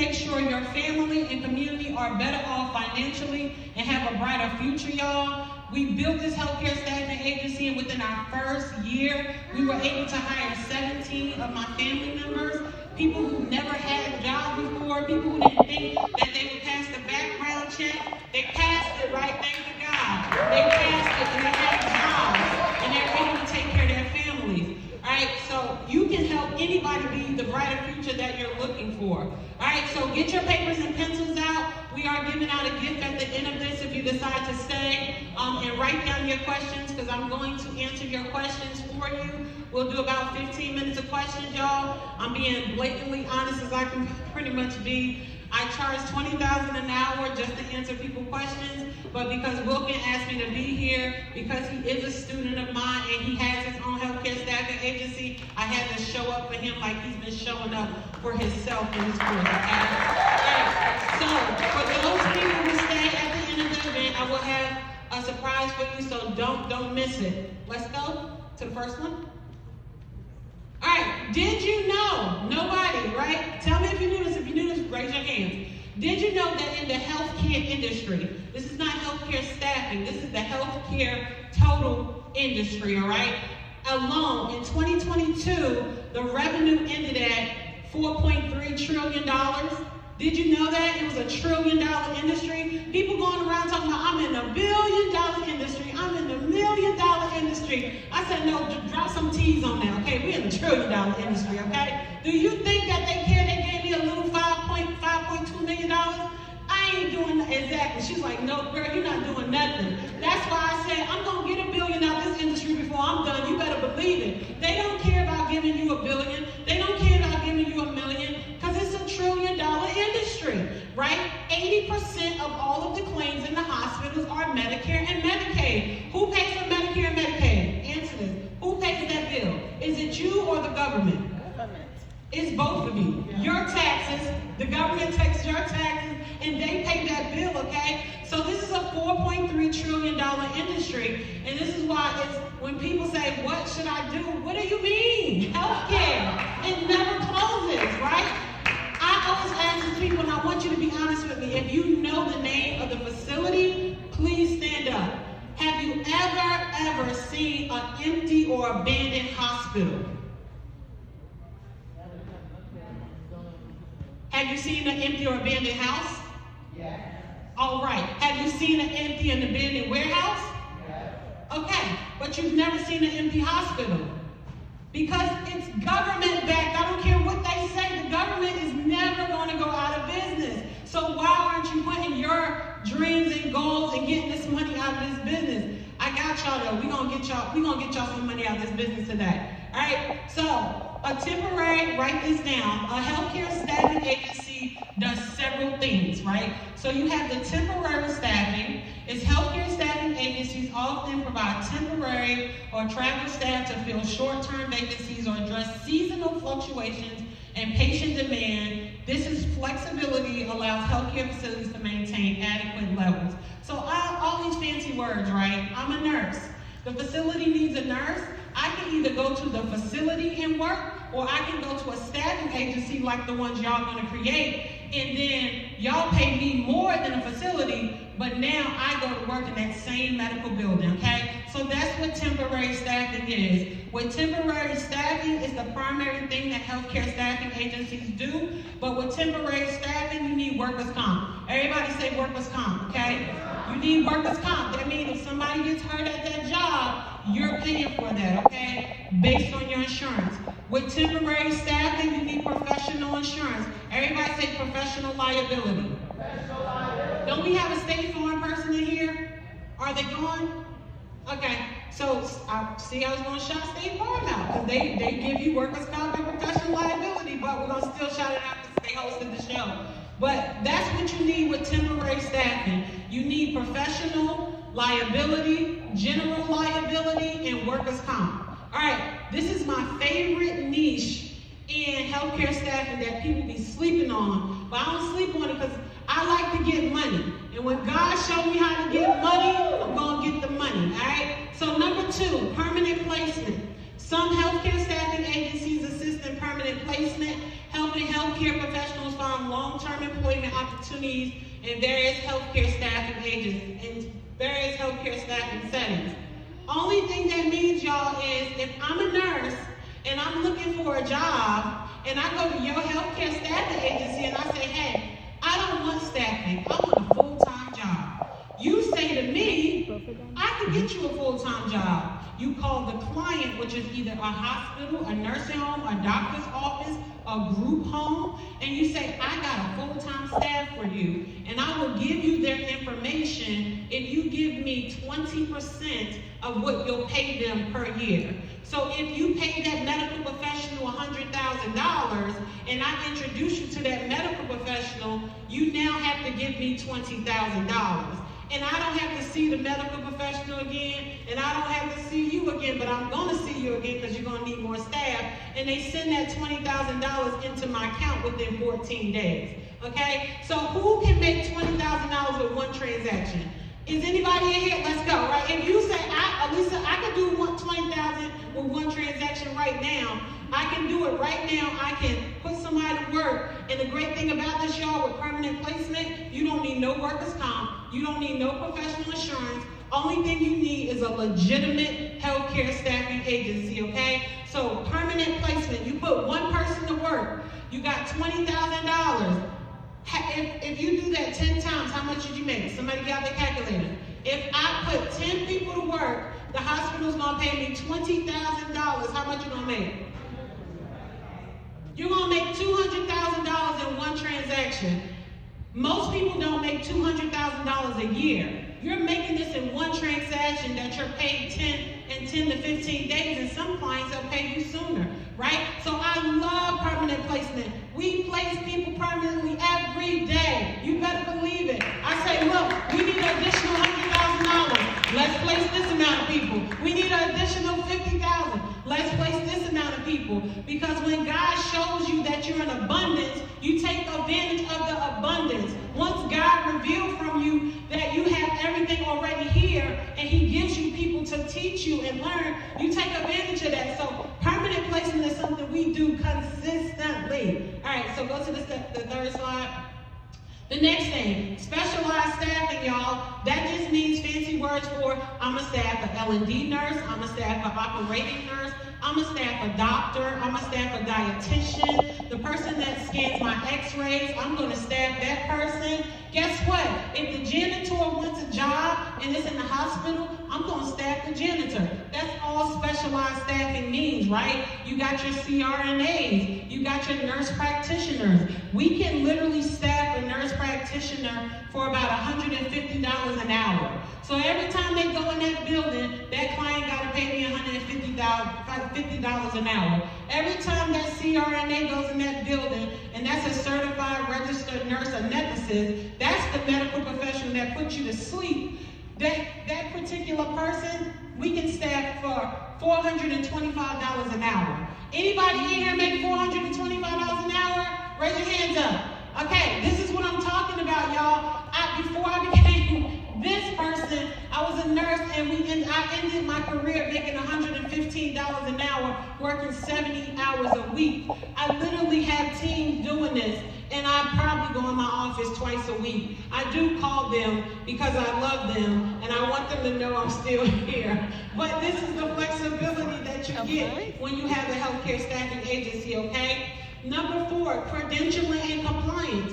make sure your family and community are better off financially and have a brighter future, y'all. We built this healthcare staffing agency, and within our first year, we were able to hire 17 of my family members, people who never had a job before, people who didn't think that they would pass the background check. They passed it, right? Thank you, God. They passed it, and they had jobs, and they're able to take care of their families. All right, so you can help anybody be the brighter future that you're looking for. All right, so get your papers and pencils out. We are giving out a gift at the end of this if you decide to stay, and write down your questions, because I'm going to answer your questions for you. We'll do about 15 minutes of questions, y'all. I'm being blatantly honest as I can pretty much be. I charge $20,000 an hour just to answer people's questions, but because Wilkin asked me to be here, because he is a student of mine and he has his own healthcare staffing agency, I had to show up for him like he's been showing up for himself in his course, okay? Right. So, for those people who stay at the end of the event, I will have a surprise for you, so don't miss it. Let's go to the first one. All right, did you know, nobody, right? Tell me if you knew this. If you knew this, raise your hands. Did you know that in the healthcare industry, this is not healthcare staffing, this is the healthcare total industry, all right? Alone, in 2022, the revenue ended at $4.3 trillion. Did you know that? It was a $1 trillion industry. People going around talking about, I'm in the $1 billion industry, I'm in the $1 million industry. I said, no, drop some T's on that, okay? We're in the $1 trillion industry, okay? Do you think that they care they gave me a little $5.2 million? I ain't doing that. Exactly. She's like, no, girl, you're not doing nothing. That's why I said, I'm going to get $1 billion out of this industry before I'm done. You better believe it. They don't care about giving you $1 billion. They don't care about giving you $1 million, because it's a $1 trillion industry, right? 80% of all of the claims in the hospitals are Medicare and Medicaid. Who pays for Medicare and Medicaid? Answer this. Who pays that bill? Is it you or the government? It's both of you. Your taxes, the government takes your taxes, and they pay that bill, okay? So this is a $4.3 trillion industry, and this is why it's, when people say, what should I do? What do you mean? Healthcare. It never closes, right? I always ask these people, and I want you to be honest with me, if you know the name of the facility, please stand up. Have you ever seen an empty or abandoned hospital? Have you seen an empty or abandoned house? Yes. All right. Have you seen an empty and abandoned warehouse? Yes. Okay, but you've never seen an empty hospital. Because it's government backed. I don't care what they say. The government is never going to go out of business. So why aren't you putting your dreams and goals and getting this money out of this business? I got y'all though. We're gonna get y'all some money out of this business today. All right. So a temporary, write this down. A healthcare staffing agency does several things, right? So you have the temporary staffing. It's healthcare staffing agencies often provide temporary or travel staff to fill short-term vacancies or address seasonal fluctuations and patient demand. This is flexibility, allows healthcare facilities to maintain adequate levels. So all these fancy words, right? I'm a nurse. The facility needs a nurse. I can either go to the facility and work, or I can go to a staffing agency like the ones y'all gonna create, and then y'all pay me more than a facility, but now I go to work in that same medical building, okay? So that's what temporary staffing is. With temporary staffing, it's the primary thing that healthcare staffing agencies do, but with temporary staffing, you need workers' comp. Everybody say workers' comp, okay? You need workers' comp. That means if somebody gets hurt at that job, you're paying for that, okay? Based on your insurance. With temporary staffing, you need professional insurance. Everybody say professional liability. Professional liability. Don't we have a State Farm person in here? Are they gone? Okay, so I was going to shout State Farm out, because they give you workers' comp and professional liability, but we're going to still shout it out because they hosted the show. But that's what you need with temporary staffing. You need professional liability, general liability, and workers' comp. All right, this is my favorite niche in healthcare staffing that people be sleeping on, but I don't sleep on it because I like to get money. And when God showed me how to get money, I'm going to get the money, all right? So number 2, permanent placement. Some healthcare staffing agencies assist in permanent placement. helping healthcare professionals find long-term employment opportunities in various healthcare staffing agencies, in various healthcare staffing settings. Only thing that means, y'all, is if I'm a nurse and I'm looking for a job, and I go to your healthcare staffing agency and I say, hey, I don't want staffing, I want a full-time job. You say to me, I can get you a full-time job. You call the client, which is either a hospital, a nursing home, a doctor's office, a group home, and you say, I got a full-time staff for you, and I will give you their information if you give me 20% of what you'll pay them per year. So if you pay that medical professional $100,000 and I introduce you to that medical professional, you now have to give me $20,000. And I don't have to see the medical professional again, and I don't have to see you again, but I'm going to see you again because you're going to need more staff. And they send that $20,000 into my account within 14 days. Okay? So who can make $20,000 with one transaction? Is anybody in here? Let's go, right? If you say, Alisa, I can do $20,000 with one transaction right now, I can do it right now. I can put somebody to work. And the great thing about this, y'all, with permanent placement, you don't need no workers' comp. You don't need no professional insurance. Only thing you need is a legitimate healthcare staffing agency, okay? So permanent placement, you put one person to work, you got $20,000. If you do that 10 times, how much did you make? Somebody got the calculator. If I put 10 people to work, the hospital's gonna pay me $20,000. How much you gonna make? You're gonna make $200,000 in one transaction. Most people don't make $200,000 a year. You're making this in one transaction that you're paid 10 to 15 days, and some clients will pay you sooner, right? So I love permanent placement. We place people permanently every day. You better believe it. I say, look, we need an additional $100,000. Let's place this amount of people. We need an additional $50,000. Let's place this amount of people. Because when God shows you that you're in abundance, you take advantage of the abundance. Once God revealed from you that you have everything already here, and He gives you people to teach you and learn, you take advantage of that. So permanent placement is something we do consistently. All right, so go to the third slide. The next thing, specialized staffing, y'all. That just means fancy words for I'm a staff a L&D nurse, I'm a staff a operating nurse, I'm a staff a doctor, I'm a staff a dietitian, the person that scans my x-rays, I'm going to staff that person. Guess what? If the janitor wants a job and it's in the hospital, I'm going to staff the janitor. That's all specialized staffing means, right? You got your CRNAs, you got your nurse practitioners. We can literally staff a nurse practitioner for about $150 an hour. So every time they go in that building, that client got to pay me $150 an hour. Every time that CRNA goes in that building, and that's a certified registered nurse anesthetist, that's the medical professional that puts you to sleep. That particular person, we can staff for $425 an hour. Anybody in here make $425 an hour? Raise your hands up. Okay, this is what I'm talking about, y'all. Before I became this person, I was a nurse, and I ended my career making $115 an hour, working 70 hours a week. I literally have teams doing this, and I probably go in my office twice a week. I do call them because I love them, and I want them to know I'm still here. But this is the flexibility that you get when you have a healthcare staffing agency, okay? Number 4, credentialing and compliance.